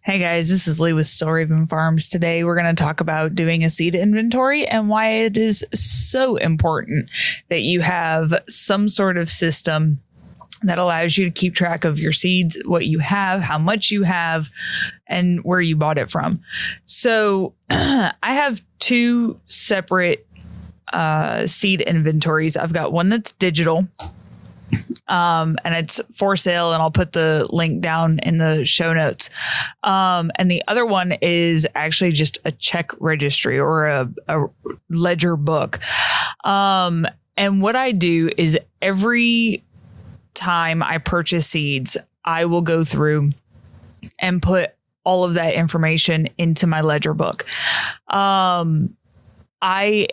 Hey guys, this is Lee with Still Raven Farms. Today we're going to talk about doing a seed inventory and why it is so important that you have some sort of system that allows you to keep track of your seeds, what you have, how much you have, and where you bought it from. So I have two separate seed inventories. I've got one that's digital. And it's for sale, and I'll put the link down in the show notes. And the other one is actually just a check registry or a ledger book. And what I do is every time I purchase seeds, I will go through and put all of that information into my ledger book. I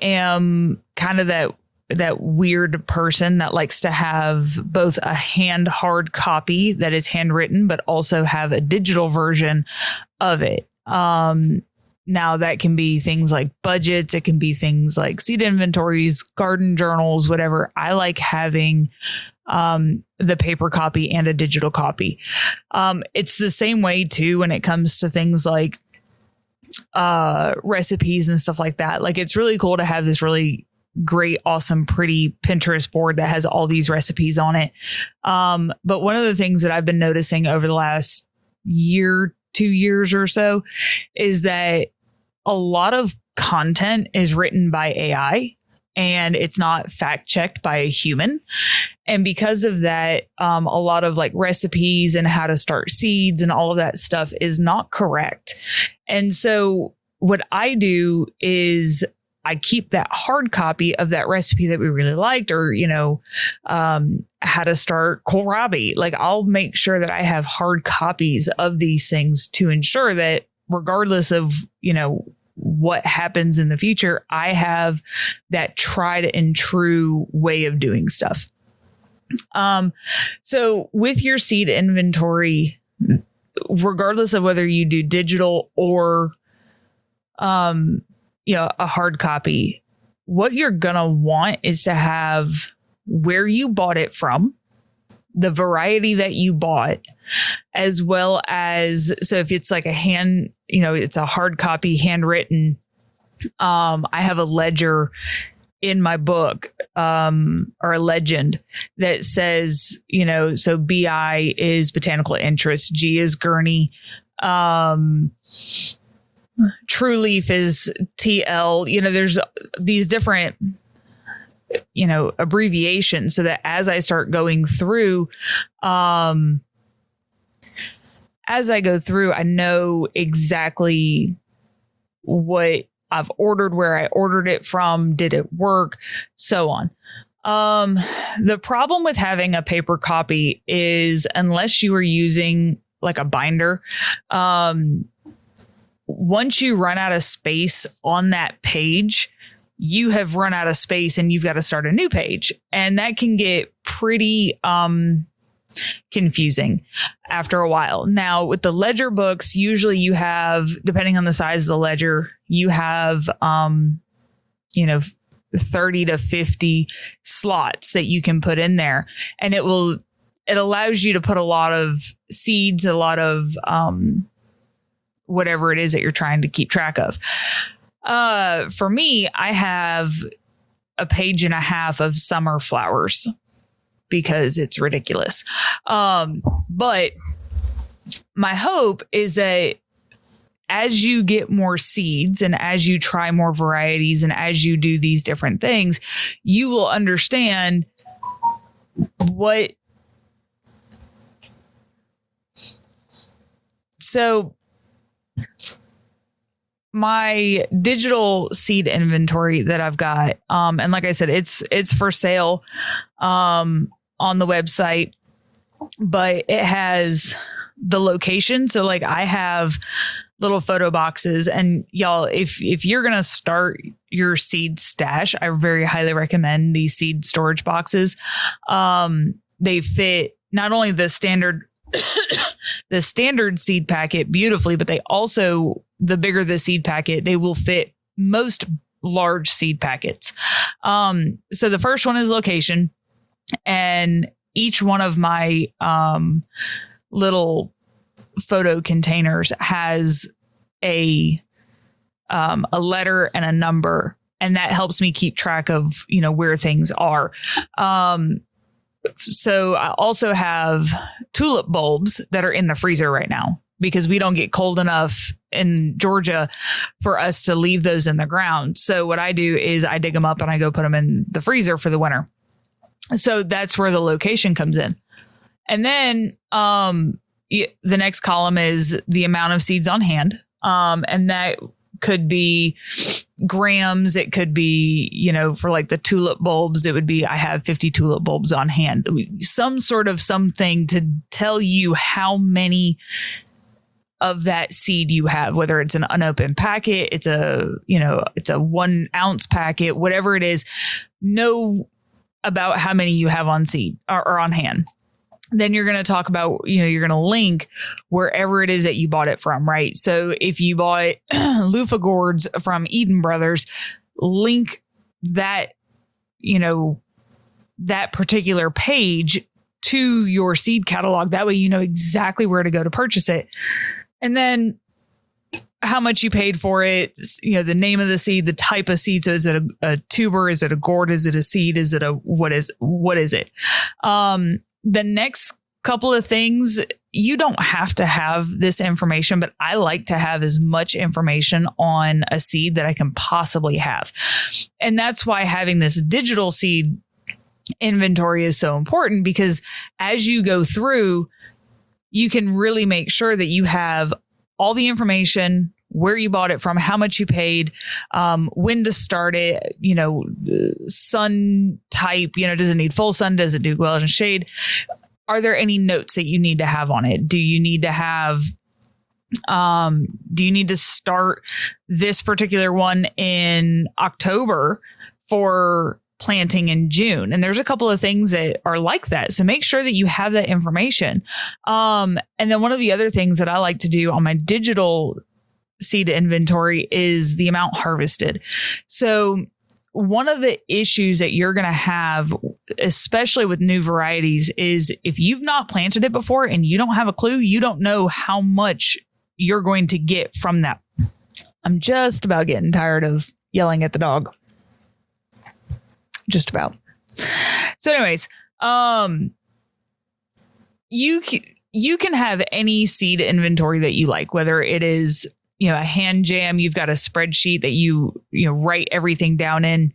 am kind of that weird person that likes to have both a hard copy that is handwritten, but also have a digital version of it. Now that can be things like budgets. It can be things like seed inventories, garden journals, whatever. I like having the paper copy and a digital copy. It's the same way too when it comes to things like recipes and stuff like that. Like, it's really cool to have this really great, awesome, pretty Pinterest board that has all these recipes on it. But one of the things that I've been noticing over the last year, 2 years or so, is that a lot of content is written by AI and it's not fact checked by a human. And because of that, a lot of like recipes and how to start seeds and all of that stuff is not correct. And so what I do is I keep that hard copy of that recipe that we really liked, or, how to start kohlrabi. Like, I'll make sure that I have hard copies of these things to ensure that regardless of, what happens in the future, I have that tried and true way of doing stuff. So with your seed inventory, regardless of whether you do digital or, a hard copy, what you're going to want is to have where you bought it from, the variety that you bought, as well as, so if it's like it's a hard copy handwritten, I have a ledger in my book, or a legend that says, so BI is botanical interest, G is Gurney, True Leaf is TL. There's these different, abbreviations, so that as I start going through, I know exactly what I've ordered, where I ordered it from, did it work, so on. The problem with having a paper copy is, unless you are using like a binder, once you run out of space on that page, you have run out of space and you've got to start a new page. And that can get pretty confusing after a while. Now, with the ledger books, usually you have, depending on the size of the ledger, you have 30 to 50 slots that you can put in there. And it allows you to put a lot of seeds, a lot of whatever it is that you're trying to keep track of. For me, I have a page and a half of summer flowers because it's ridiculous. But my hope is that as you get more seeds and as you try more varieties and as you do these different things, you will understand what. So my digital seed inventory that I've got, and like I said, it's for sale on the website, but it has the location. So like, I have little photo boxes, and y'all, if you're going to start your seed stash, I very highly recommend these seed storage boxes. They fit not only the standard seed packet beautifully, but they also, the bigger the seed packet, they will fit most large seed packets. So the first one is location, and each one of my little photo containers has a letter and a number, and that helps me keep track of, where things are. So I also have tulip bulbs that are in the freezer right now because we don't get cold enough in Georgia for us to leave those in the ground. So what I do is I dig them up and I go put them in the freezer for the winter. So that's where the location comes in. And then the next column is the amount of seeds on hand. And that could be grams. It could be, for like the tulip bulbs, it would be, I have 50 tulip bulbs on hand. Some sort of something to tell you how many of that seed you have, whether it's an unopened packet, it's a 1 ounce packet, whatever it is, know about how many you have on seed or on hand. Then you're going to talk about, you're going to link wherever it is that you bought it from, right? So if you bought loofah gourds from Eden Brothers, link that, that particular page to your seed catalog. That way you know exactly where to go to purchase it. And then how much you paid for it, the name of the seed, the type of seed. So is it a tuber? Is it a gourd? Is it a seed? Is it what is it? The next couple of things, you don't have to have this information, but I like to have as much information on a seed that I can possibly have. And that's why having this digital seed inventory is so important, because as you go through, you can really make sure that you have all the information, where you bought it from, how much you paid, when to start it, sun type, does it need full sun? Does it do well in shade? Are there any notes that you need to have on it? Do you need to have, do you need to start this particular one in October for planting in June? And there's a couple of things that are like that. So make sure that you have that information. And then one of the other things that I like to do on my digital seed inventory is the amount harvested. So one of the issues that you're going to have, especially with new varieties, is if you've not planted it before and you don't have a clue, you don't know how much you're going to get from that. I'm just about getting tired of yelling at the dog. Just about. So anyways, you can have any seed inventory that you like, whether it is, a hand jam, you've got a spreadsheet that you write everything down in.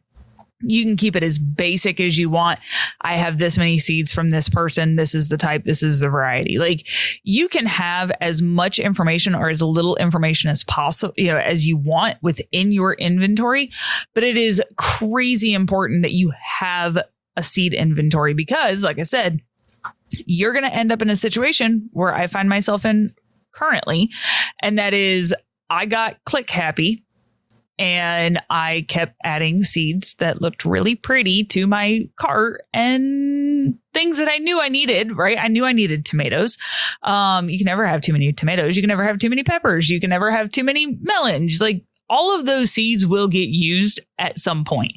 You can keep it as basic as you want. I have this many seeds from this person. This is the type. This is the variety. Like, you can have as much information or as little information as possible, as you want within your inventory. But it is crazy important that you have a seed inventory, because, like I said, you're going to end up in a situation where I find myself in currently. And that is, I got click happy and I kept adding seeds that looked really pretty to my cart and things that I knew I needed, right? I knew I needed tomatoes. You can never have too many tomatoes. You can never have too many peppers. You can never have too many melons. Like, all of those seeds will get used at some point.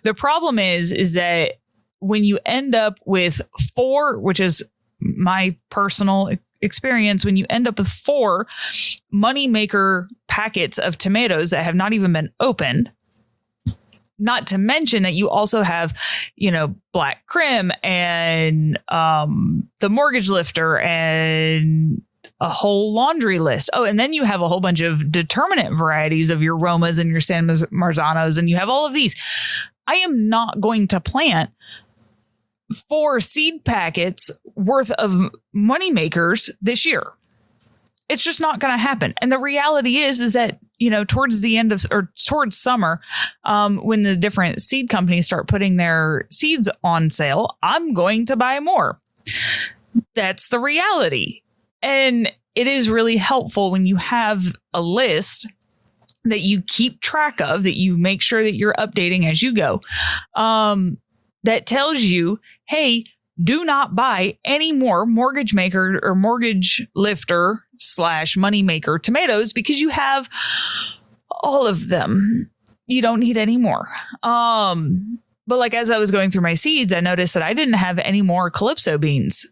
The problem is that when you end up with 4, which is my personal experience, when you end up with 4 moneymaker packets of tomatoes that have not even been opened, not to mention that you also have, Black Crim and the Mortgage Lifter and a whole laundry list. Oh, and then you have a whole bunch of determinate varieties of your Romas and your San Marzanos, and you have all of these. I am not going to plant 4 seed packets worth of moneymakers this year. It's just not going to happen. And the reality is that, towards the end of, or towards summer, when the different seed companies start putting their seeds on sale, I'm going to buy more. That's the reality. And it is really helpful when you have a list that you keep track of, that you make sure that you're updating as you go. That tells you, hey, do not buy any more mortgage maker or mortgage lifter / money maker tomatoes, because you have all of them. You don't need any more. But like, as I was going through my seeds, I noticed that I didn't have any more Calypso beans.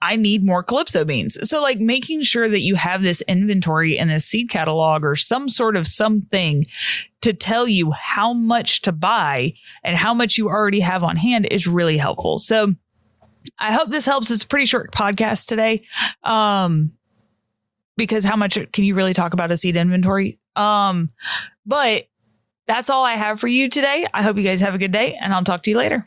I need more Calypso beans. So like making sure that you have this inventory and this seed catalog or some sort of something to tell you how much to buy and how much you already have on hand is really helpful. So I hope this helps. It's a pretty short podcast today. Because how much can you really talk about a seed inventory? But that's all I have for you today. I hope you guys have a good day, and I'll talk to you later.